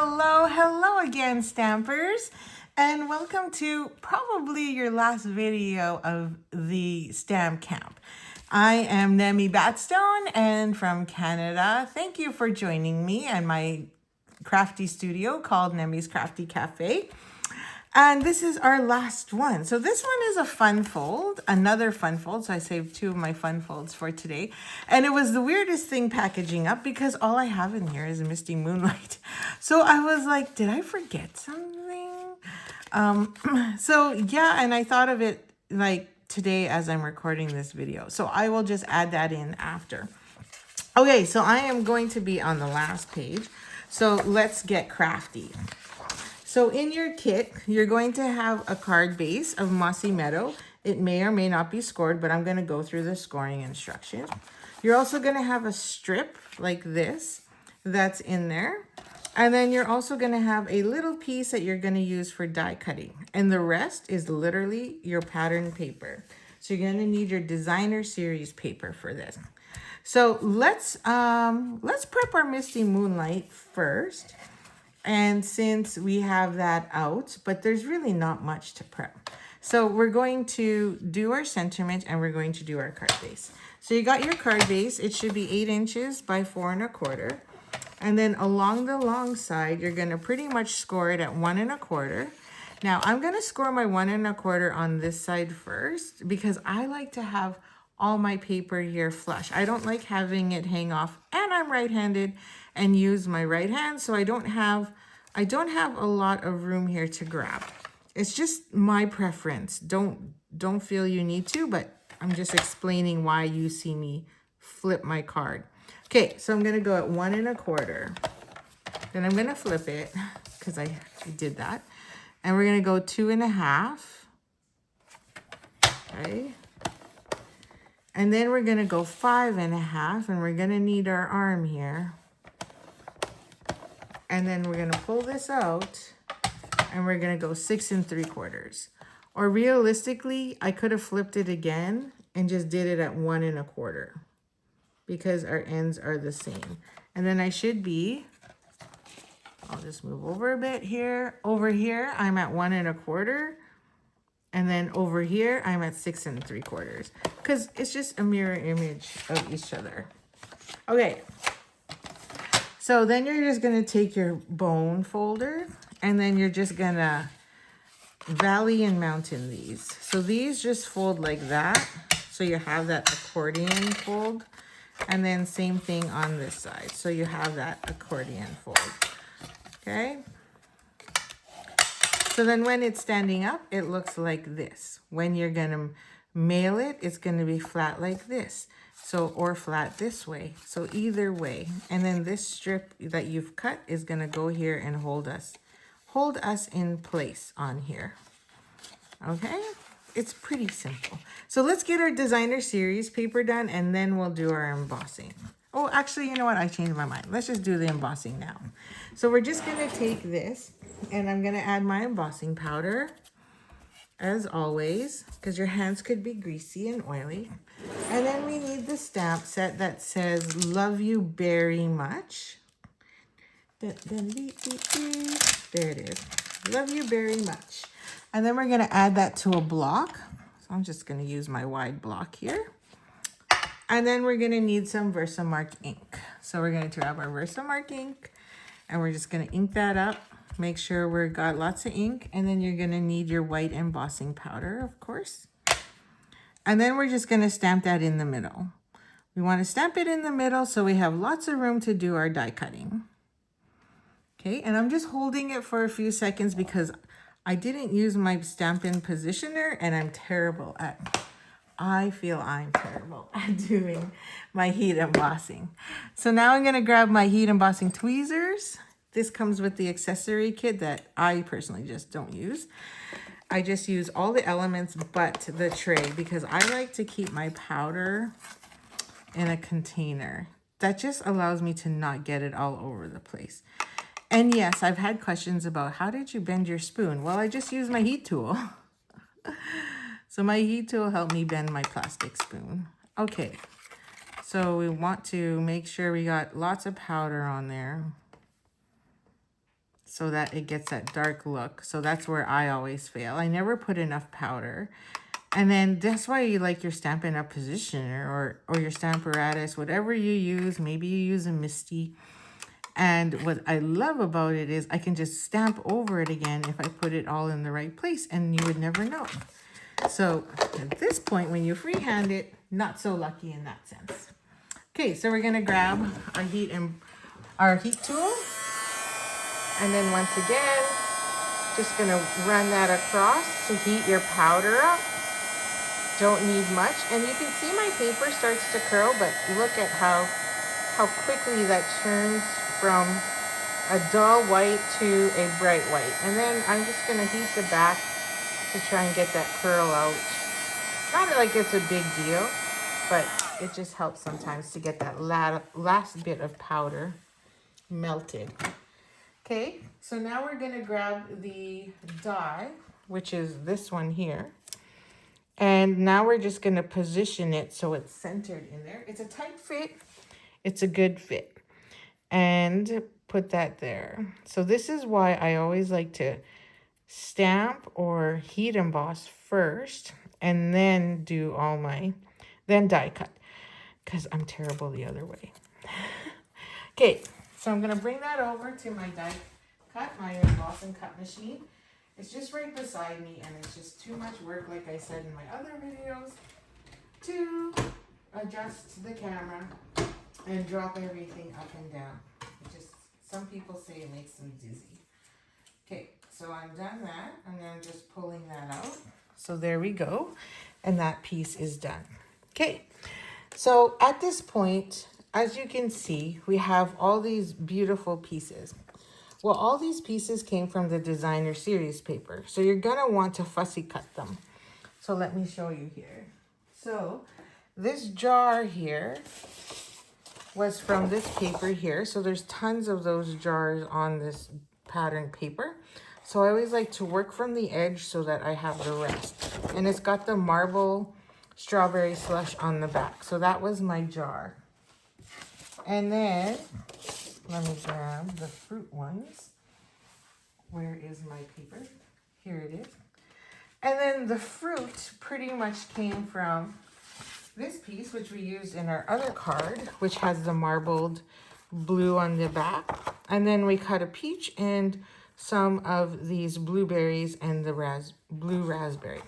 Hello again, Stampers, and welcome to probably your last video of the Stamp Camp. I am Nemi Batstone and from Canada. Thank you for joining me and my crafty studio called Nemi's Crafty Cafe. And this is our last one. So this one is a fun fold, another fun fold. So I saved two of my fun folds for today. And it was the weirdest thing packaging up because all I have in here is Misty Moonlight. So I was like, did I forget something? So yeah, and I thought of it like today as I'm recording this video. So I will just add that in after. Okay, so I am going to be on the last page. So let's get crafty. So in your kit, you're going to have a card base of Mossy Meadow. It may or may not be scored, but I'm going to go through the scoring instructions. You're also going to have a strip like this that's in there. And then you're also going to have a little piece that you're going to use for die cutting. And the rest is literally your pattern paper. So you're going to need your designer series paper for this. So let's prep our Misty Moonlight first. And since we have that out, but there's really not much to prep. So we're going to do our sentiment and we're going to do our card base. So you got your card base. It should be 8 inches by 4 1/4. And then along the long side, you're going to pretty much score it at 1 1/4. Now I'm going to score my 1 1/4 on this side first because I like to have all my paper here flush. I don't like having it hang off, and I'm right-handed and use my right hand, so I don't have a lot of room here to grab. It's just my preference. Don't feel you need to, but I'm just explaining why you see me flip my card. Okay, so I'm gonna go at 1 1/4. Then I'm gonna flip it because I did that, and we're gonna go 2 1/2. Okay. And then we're going to go 5 1/2, and we're going to need our arm here. And then we're going to pull this out, and we're going to go 6 3/4. Or realistically, I could have flipped it again and just did it at 1 1/4 because our ends are the same. And then I should be, I'll just move over a bit here. Over here, I'm at 1 1/4. And then over here, I'm at 6 3/4 because it's just a mirror image of each other. Okay. So then you're just going to take your bone folder and then you're just going to valley and mountain these. So these just fold like that. So you have that accordion fold. And then same thing on this side. So you have that accordion fold. Okay. So then when it's standing up, it looks like this. When you're going to mail it, it's going to be flat like this. So, or flat this way. So either way. And then this strip that you've cut is going to go here and hold us in place on here. Okay? It's pretty simple. So let's get our designer series paper done and then we'll do our embossing. Oh, actually, you know what? I changed my mind. Let's just do the embossing now. So we're just going to take this and I'm going to add my embossing powder as always because your hands could be greasy and oily. And then we need the stamp set that says, love you very much. There it is. Love you very much. And then we're going to add that to a block. So I'm just going to use my wide block here. And then we're going to need some Versamark ink. So we're going to grab our Versamark ink and we're just going to ink that up. Make sure we've got lots of ink. And then you're going to need your white embossing powder, of course. And then we're just going to stamp that in the middle. We want to stamp it in the middle so we have lots of room to do our die cutting. Okay, and I'm just holding it for a few seconds because I didn't use my stampin' positioner and I feel I'm terrible at doing my heat embossing. So now I'm going to grab my heat embossing tweezers. This comes with the accessory kit that I personally just don't use. I just use all the elements but the tray because I like to keep my powder in a container. That just allows me to not get it all over the place. And yes, I've had questions about how did you bend your spoon? Well, I just use my heat tool. So my heat tool helped me bend my plastic spoon. Okay, so we want to make sure we got lots of powder on there. so that it gets that dark look. So that's where I always fail. I never put enough powder. And then that's why you like your Stampin' Up! Positioner or your Stamparatus, whatever you use. Maybe you use a Misty. And what I love about it is I can just stamp over it again if I put it all in the right place, and you would never know. So at this point, when you freehand it, not so lucky in that sense. Okay, so we're gonna grab our heat tool. And then once again, just gonna run that across to heat your powder up. Don't need much. And you can see my paper starts to curl, but look at how quickly that turns from a dull white to a bright white. And then I'm just gonna heat the back to try and get that curl out. Not like it's a big deal, but it just helps sometimes to get that last bit of powder melted. Okay, so now we're gonna grab the die, which is this one here. And now we're just gonna position it so it's centered in there. It's a tight fit, it's a good fit. And put that there. So this is why I always like to stamp or heat emboss first and then do then die cut, because I'm terrible the other way. Okay, so I'm gonna bring that over to my die cut, my emboss and cut machine. It's just right beside me, and it's just too much work, like I said in my other videos, to adjust the camera and drop everything up and down. Some people say it makes them dizzy. Okay, so I've done that, and then I'm just pulling that out. So there we go, and that piece is done. Okay, so at this point, as you can see, we have all these beautiful pieces. Well, all these pieces came from the designer series paper, so you're gonna want to fussy cut them. So let me show you here. So this jar here was from this paper here. So there's tons of those jars on this pattern paper. So I always like to work from the edge so that I have the rest. And it's got the marble strawberry slush on the back. So that was my jar. And then, let me grab the fruit ones. Where is my paper? Here it is. And then the fruit pretty much came from this piece, which we used in our other card, which has the marbled blue on the back. And then we cut a peach and some of these blueberries and the blue raspberry.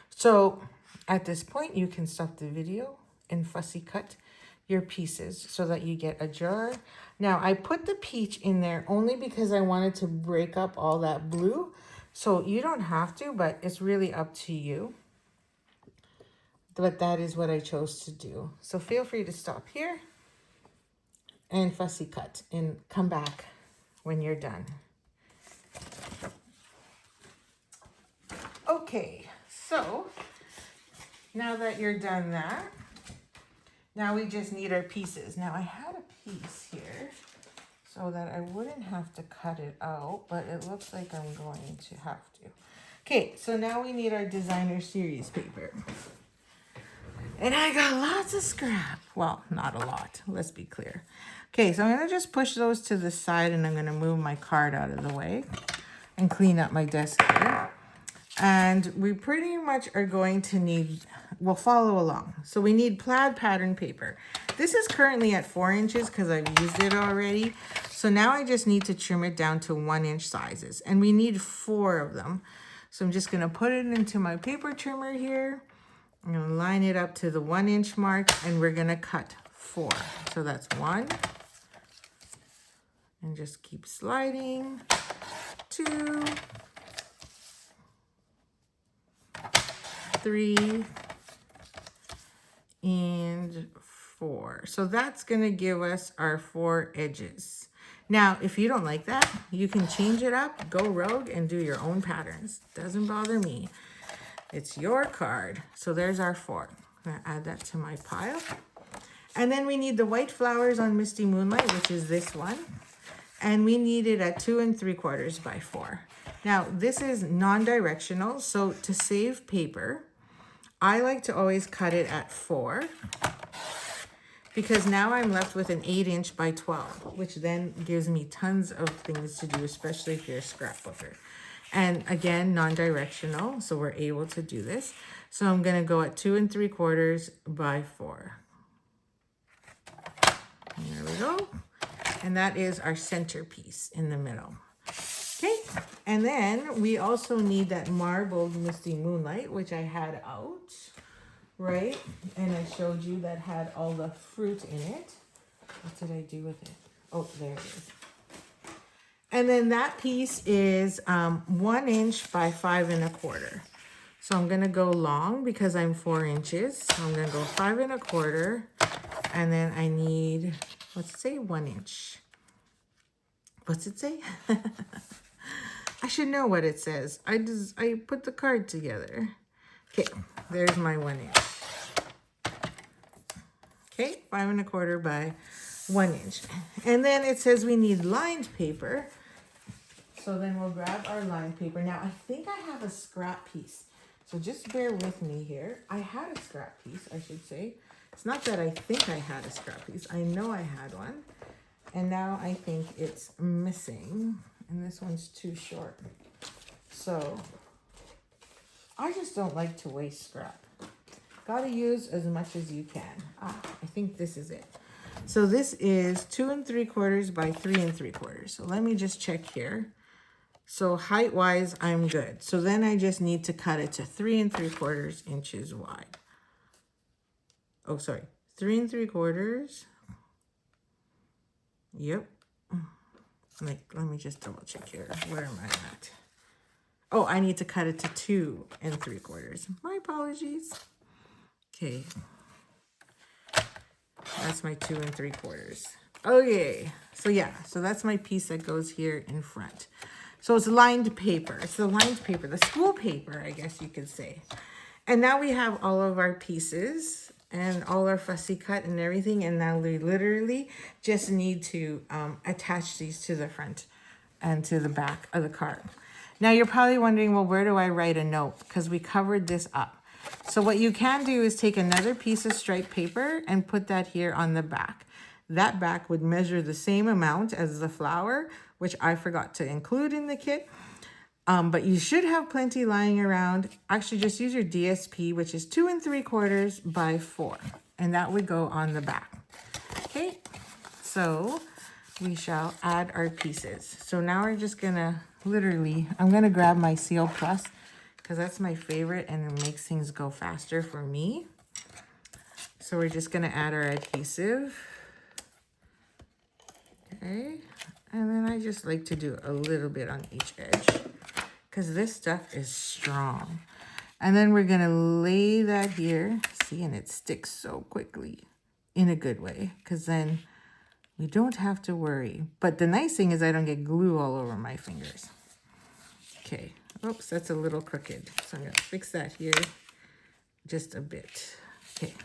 So at this point, you can stop the video and fussy cut your pieces so that you get a jar. Now, I put the peach in there only because I wanted to break up all that blue. So you don't have to, but it's really up to you. But that is what I chose to do. So feel free to stop here and fussy cut and come back when you're done. Okay, so now that you're done that, now we just need our pieces. Now I had a piece here so that I wouldn't have to cut it out, but it looks like I'm going to have to. Okay, so now we need our designer series paper. And I got lots of scrap. Well, not a lot, let's be clear. Okay, so I'm gonna just push those to the side, and I'm gonna move my card out of the way and clean up my desk here. And we pretty much are going to need, we'll follow along. So we need plaid pattern paper. This is currently at 4 inches because I've used it already. So now I just need to trim it down to 1-inch sizes, and we need 4 of them. So I'm just gonna put it into my paper trimmer here. I'm gonna line it up to the 1-inch mark, and we're gonna cut 4. So that's 1. And just keep sliding. 2. 3. And 4. So that's gonna give us our 4 edges. Now, if you don't like that, you can change it up, go rogue, and do your own patterns. Doesn't bother me. It's your card. So there's our 4. I'm gonna add that to my pile. And then we need the white flowers on Misty Moonlight, which is this one. And we need it at 2 3/4 by 4. Now, this is non-directional, so to save paper, I like to always cut it at 4. because now I'm left with an 8" by 12, which then gives me tons of things to do, especially if you're a scrapbooker. And again, non-directional, so we're able to do this. So I'm gonna go at 2 3/4 by 4. And there we go. And that is our centerpiece in the middle. Okay, and then we also need that marbled Misty Moonlight, which I had out, right? And I showed you that had all the fruit in it. What did I do with it? Oh, there it is. And then that piece is 1" by 5 1/4. So I'm gonna go long because I'm 4 inches. So I'm gonna go 5 1/4, and then I need, let's say 1 inch. What's it say? I should know what it says. I put the card together. Okay, there's my 1 inch. Okay, 5 1/4 by 1 inch. And then it says we need lined paper. So then we'll grab our lined paper. Now I think I have a scrap piece. So just bear with me here. I had a scrap piece, I should say. It's not that I think I had a scrap piece. I know I had one. And now I think it's missing. And this one's too short. So I just don't like to waste scrap. Gotta use as much as you can. I think this is it. So this is 2 3/4 by 3 3/4. So let me just check here. So height wise, I'm good. So then I just need to cut it to 3 3/4 inches wide. Oh, sorry, 3 3/4. Yep. Let me just double check here. Where am I at? Oh, I need to cut it to 2 3/4. My apologies. Okay. That's my 2 3/4. Okay. So yeah, so that's my piece that goes here in front. So it's lined paper. It's the lined paper, the school paper, I guess you could say. And now we have all of our pieces and all our fussy cut and everything. And now we literally just need to attach these to the front and to the back of the card. Now you're probably wondering, well, where do I write a note? Because we covered this up. So what you can do is take another piece of striped paper and put that here on the back. That back would measure the same amount as the flower, which I forgot to include in the kit. But you should have plenty lying around. Actually, just use your DSP, which is 2 3/4 by 4. And that would go on the back. Okay, so we shall add our pieces. So now we're just gonna literally, I'm gonna grab my Seal Plus because that's my favorite and it makes things go faster for me. So we're just gonna add our adhesive. Okay, and then I just like to do a little bit on each edge because this stuff is strong. And then we're gonna lay that here. See, and it sticks so quickly in a good way because then we don't have to worry. But the nice thing is I don't get glue all over my fingers. Okay, oops, that's a little crooked. So I'm gonna fix that here just a bit. Okay,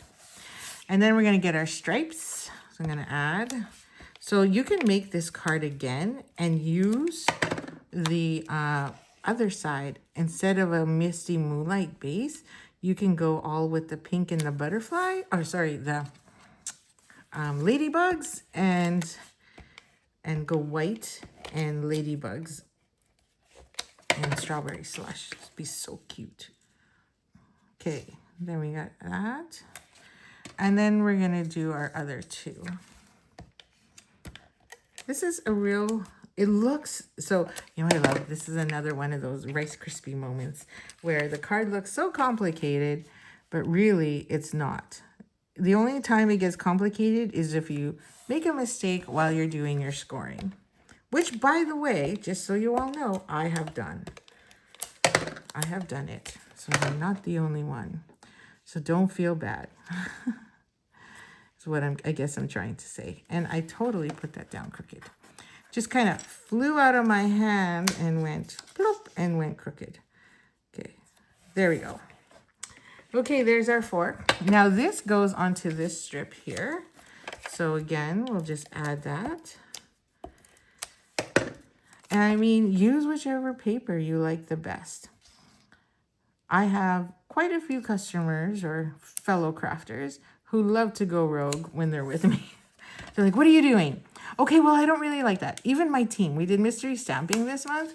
and then we're gonna get our stripes. So I'm gonna add. So you can make this card again and use the other side. Instead of a Misty Moonlight base, you can go all with the pink and the butterfly, or sorry, the ladybugs, and go white and ladybugs and strawberry slush. It'd be so cute. Okay, then we got that. And then we're gonna do our other two. This is a real, it looks, so, you know what I love? This is another one of those Rice Krispie moments where the card looks so complicated, but really it's not. The only time it gets complicated is if you make a mistake while you're doing your scoring. Which, by the way, just so you all know, I have done. I have done it. So I'm not the only one. So don't feel bad. Is what I guess I'm trying to say. And I totally put that down crooked. Just kind of flew out of my hand and went plop and went crooked. Okay, there we go. Okay, there's our fork. Now this goes onto this strip here. So again, we'll just add that. And I mean, use whichever paper you like the best. I have quite a few customers or fellow crafters who love to go rogue when they're with me. They're like, what are you doing? Okay, well, I don't really like that. Even my team, we did mystery stamping this month.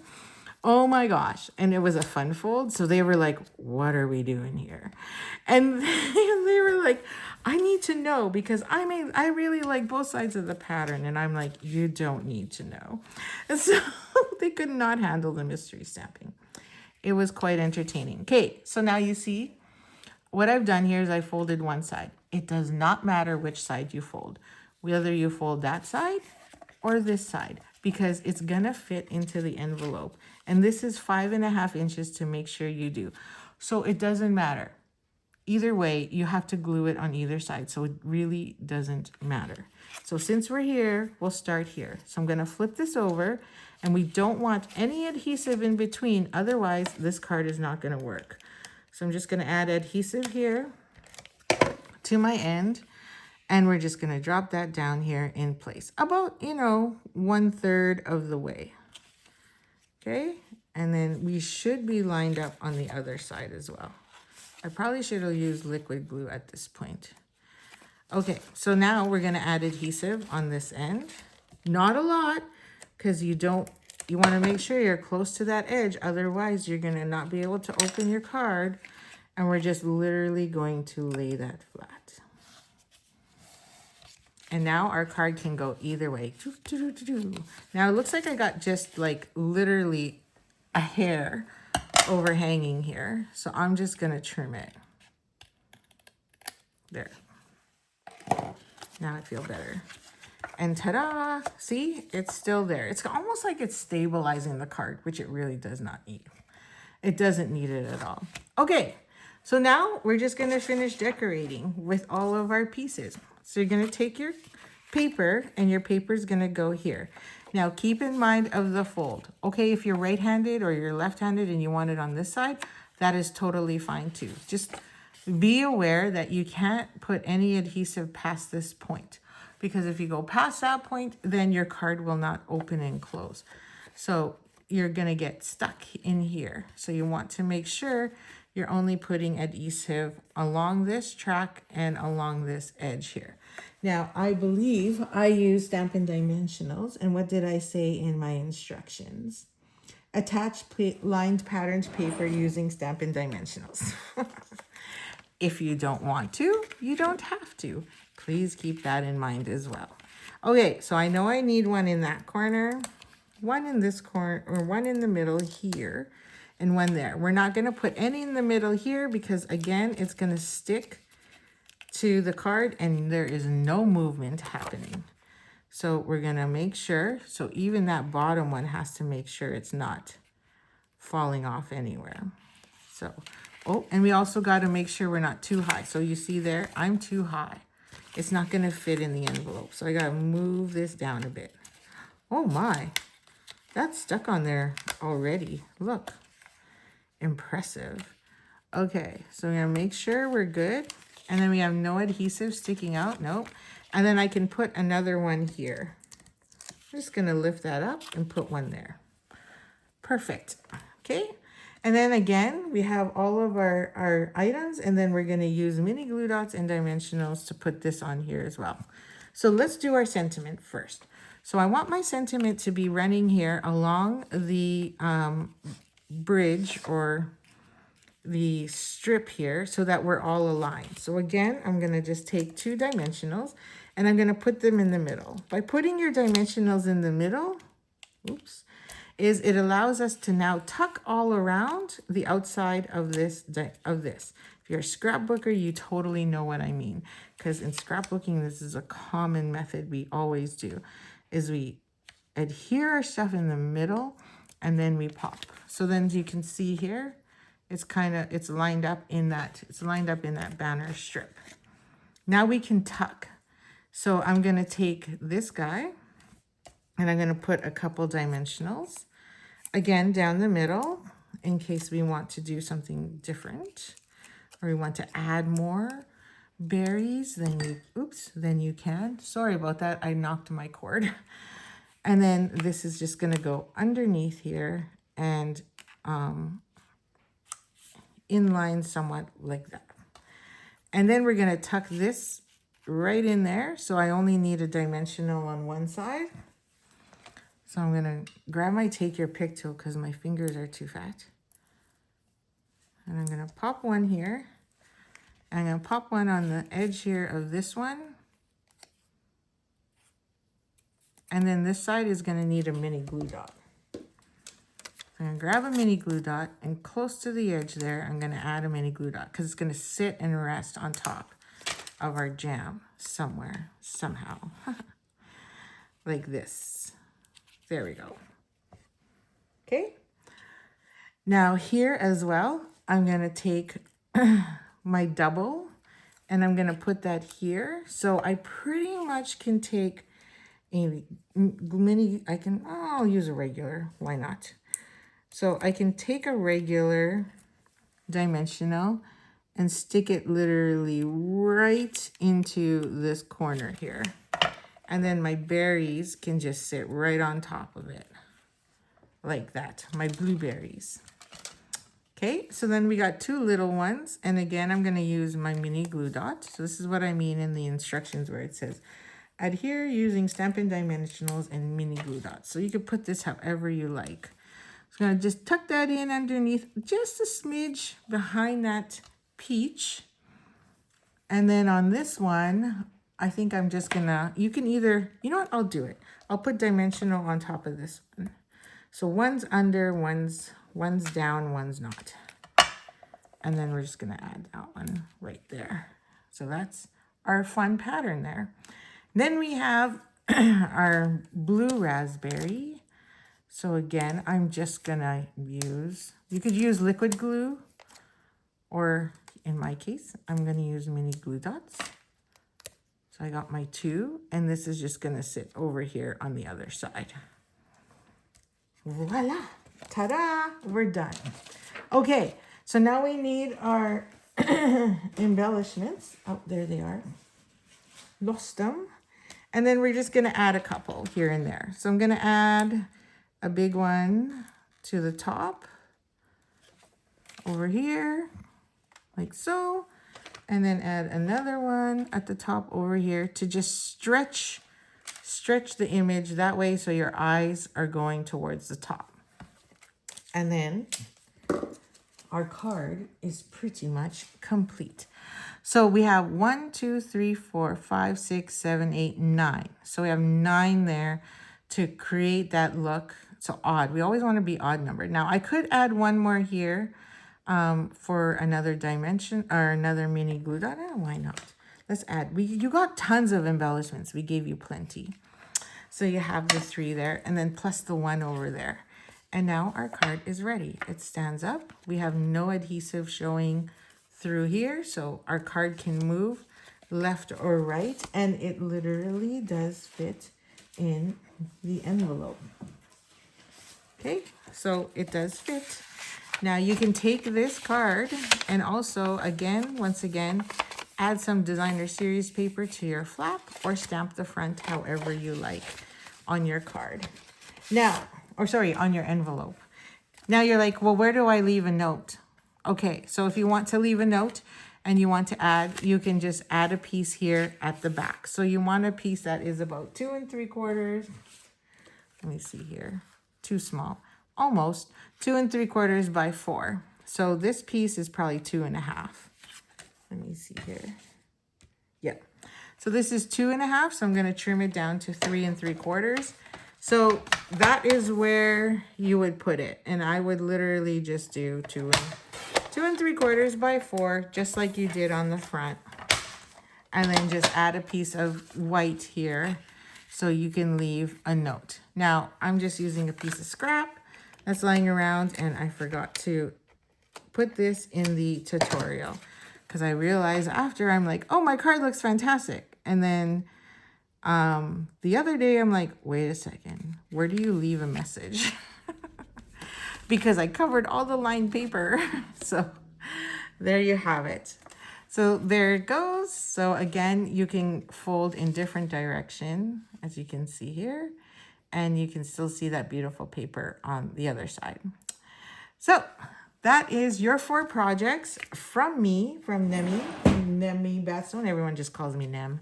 Oh my gosh. And it was a fun fold. So they were like, what are we doing here? And they were like, I need to know because I really like both sides of the pattern. And I'm like, you don't need to know. And so they could not handle the mystery stamping. It was quite entertaining. Okay, so now you see what I've done here is I folded one side. It does not matter which side you fold, whether you fold that side or this side, because it's gonna fit into the envelope. And this is 5.5 inches to make sure you do. So it doesn't matter. Either way, you have to glue it on either side. So it really doesn't matter. So since we're here, we'll start here. So I'm gonna flip this over and we don't want any adhesive in between. Otherwise, this card is not gonna work. So I'm just gonna add adhesive here to my end. And we're just gonna drop that down here in place. About, 1/3 of the way. Okay, and then we should be lined up on the other side as well. I probably should have used liquid glue at this point. Okay, so now we're gonna add adhesive on this end. Not a lot, because you wanna make sure you're close to that edge, otherwise you're gonna not be able to open your card, and we're just literally going to lay that flat. And now our card can go either way. Now it looks like I got just like literally a hair overhanging here. So I'm just gonna trim it. There. Now I feel better. And ta-da, see, it's still there. It's almost like it's stabilizing the card, which it really does not need. It doesn't need it at all. Okay, so now we're just gonna finish decorating with all of our pieces. So you're gonna take your paper and your paper is gonna go here. Now keep in mind of the fold. Okay, if you're right-handed or you're left-handed and you want it on this side, that is totally fine too. Just be aware that you can't put any adhesive past this point, because if you go past that point, then your card will not open and close. So you're gonna get stuck in here. So you want to make sure you're only putting adhesive along this track and along this edge here. Now, I believe I use Stampin' Dimensionals. And what did I say in my instructions? Attach lined patterns paper using Stampin' Dimensionals. If you don't want to, you don't have to. Please keep that in mind as well. Okay, so I know I need one in that corner, one in this corner, or one in the middle here, and one there. We're not going to put any in the middle here because, again, it's going to stick to the card and there is no movement happening. So we're going to make sure, so even that bottom one has to make sure it's not falling off anywhere. So, oh, and we also got to make sure we're not too high. So you see there, I'm too high. It's not going to fit in the envelope. So I got to move this down a bit. Oh my, that's stuck on there already. Look, impressive. Okay, so we're going to make sure we're good. And then we have no adhesive sticking out. Nope. And then I can put another one here. I'm just going to lift that up and put one there. Perfect. Okay. And then again, we have all of our items. And then we're going to use mini glue dots and dimensionals to put this on here as well. So let's do our sentiment first. So I want my sentiment to be running here along the bridge or the strip here so that we're all aligned. So again, I'm going to just take 2 dimensionals and I'm going to put them in the middle. By putting your dimensionals in the middle, oops, is it allows us to now tuck all around the outside of this. If you're a scrapbooker, you totally know what I mean, because in scrapbooking, this is a common method we always do, is we adhere our stuff in the middle and then we pop. So then you can see here, it's lined up in that banner strip. Now we can tuck. So I'm going to take this guy and I'm going to put a couple dimensionals again down the middle in case we want to do something different or we want to add more berries. Then you can. Sorry about that. I knocked my cord. And then this is just going to go underneath here and inline somewhat like that. And then we're going to tuck this right in there. So I only need a dimensional on one side. So I'm going to grab my take your pick tool because my fingers are too fat. And I'm going to pop one here. I'm going to pop one on the edge here of this one. And then this side is going to need a mini glue dot. I'm going to grab a mini glue dot, and close to the edge there, I'm going to add a mini glue dot because it's going to sit and rest on top of our jam somewhere, somehow. Like this. There we go. Okay. Now here as well, I'm going to take my double and I'm going to put that here. So I pretty much can take a mini, I'll use a regular, why not? So I can take a regular dimensional and stick it literally right into this corner here. And then my berries can just sit right on top of it. Like that, my blueberries. Okay, so then we got two little ones. And again, I'm gonna use my mini glue dot. So this is what I mean in the instructions where it says, adhere using stampin' dimensionals and mini glue dots. So you can put this however you like. So I'm gonna just tuck that in underneath, just a smidge behind that peach. And then on this one, I think I'm just gonna, you can either, you know what, I'll do it. I'll put dimensional on top of this one. So one's under, one's down, one's not. And then we're just gonna add that one right there. So that's our fun pattern there. Then we have our blue raspberry. So again, I'm just gonna use, you could use liquid glue, or in my case, I'm gonna use mini glue dots. So I got my two, and this is just gonna sit over here on the other side. Voila, ta-da, we're done. Okay, so now we need our embellishments. Oh, there they are. Lost them. And then we're just gonna add a couple here and there. So I'm gonna add a big one to the top over here, like so. And then add another one at the top over here to just stretch the image that way so your eyes are going towards the top. And then our card is pretty much complete. So we have 1, 2, 3, 4, 5, 6, 7, 8, 9. So we have 9 there to create that look. So odd. We always want to be odd numbered. Now I could add one more here for another dimension or another mini glue dot. Why not? Let's add. You got tons of embellishments. We gave you plenty. So you have the 3 there, and then plus the 1 over there. And now our card is ready. It stands up. We have no adhesive showing through here, so our card can move left or right, and it literally does fit in the envelope. Okay, so it does fit. Now you can take this card and also, once again, add some designer series paper to your flap or stamp the front however you like on your card. Now, on your envelope. Now you're like, well, where do I leave a note? Okay, so if you want to leave a note and you want to add, you can just add a piece here at the back. So you want a piece that is about 2 3/4. Let me see here. Too small. Almost 2 3/4 by 4. So this piece is probably 2 1/2. Let me see here. Yeah. So this is 2 1/2. So I'm going to trim it down to 3 3/4. So that is where you would put it. And I would literally just do 2 3/4 by 4, just like you did on the front. And then just add a piece of white here so you can leave a note. Now, I'm just using a piece of scrap that's lying around, and I forgot to put this in the tutorial because I realized after, I'm like, oh, my card looks fantastic. And then the other day, I'm like, wait a second, where do you leave a message? Because I covered all the lined paper. So there you have it. So there it goes. So again, you can fold in different direction, as you can see here, and you can still see that beautiful paper on the other side. So that is your 4 projects from me, from Nemi Bathstone. Everyone just calls me Nem.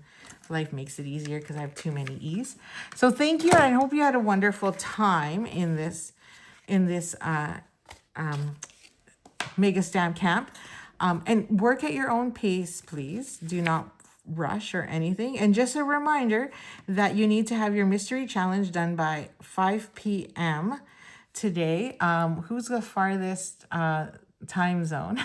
Life makes it easier because I have too many E's. So thank you. I hope you had a wonderful time in this Mega Stamp Camp. And work at your own pace, please. Do not rush or anything. And just a reminder that you need to have your mystery challenge done by 5 p.m. today. Who's the farthest time zone?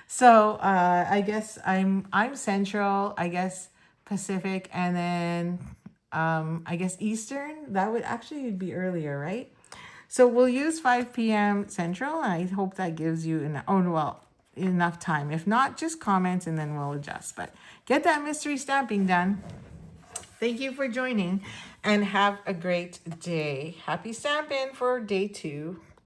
So I guess I'm Central, I guess Pacific, and then I guess Eastern. That would actually be earlier, right? So we'll use 5 p.m. Central. I hope that gives you enough time. If not, just comment and then we'll adjust. But get that mystery stamping done. Thank you for joining and have a great day. Happy stamping for day 2.